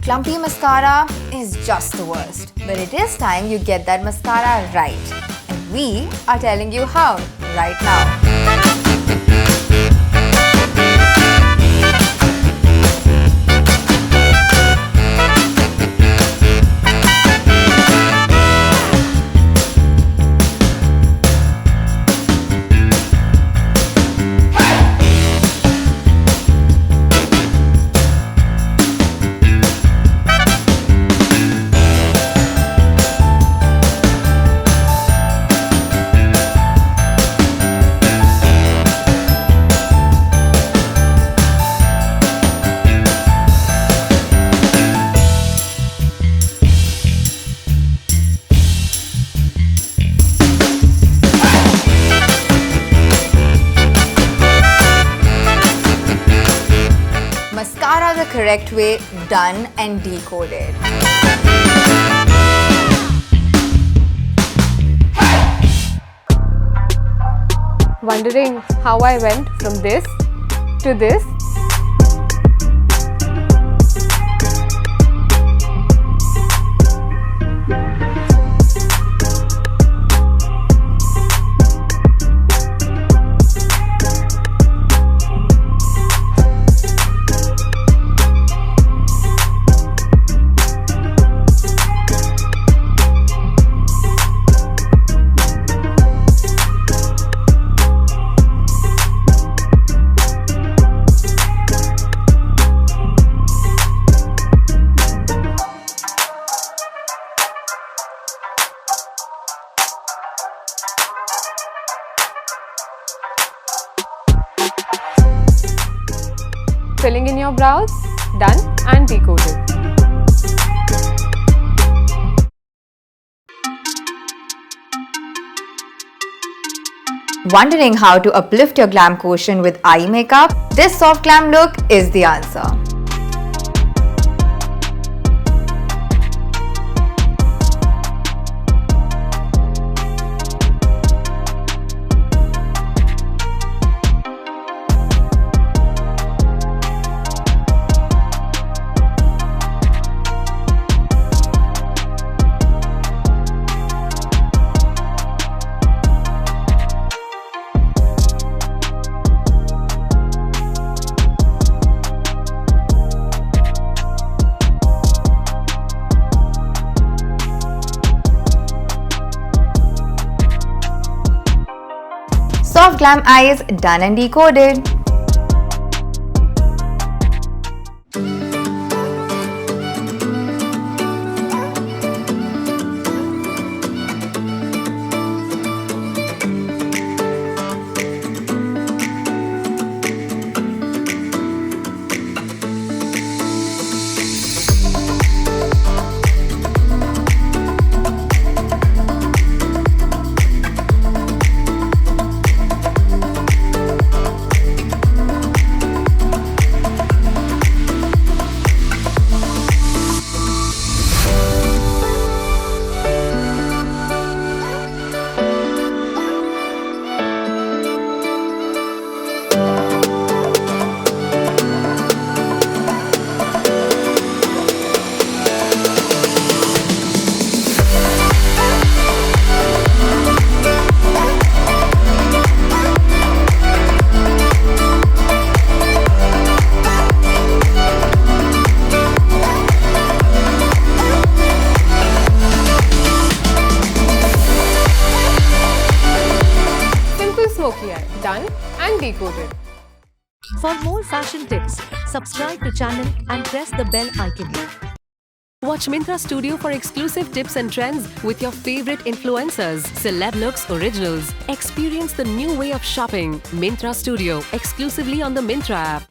Clumpy mascara is just the worst. But it is time you get that mascara right. And we are telling you how right now. Mascara the correct way, done and decoded. Wondering how I went from this to this? Filling in your brows, done and decoded. Wondering how to uplift your glam quotient with eye makeup? This soft glam look is the answer. Soft glam eyes, done and decoded. Smokey eye, done and decoded. For more fashion tips, subscribe to channel and press the bell icon. Watch Myntra Studio for exclusive tips and trends with your favorite influencers, celeb looks originals. Experience the new way of shopping. Myntra Studio, exclusively on the Myntra app.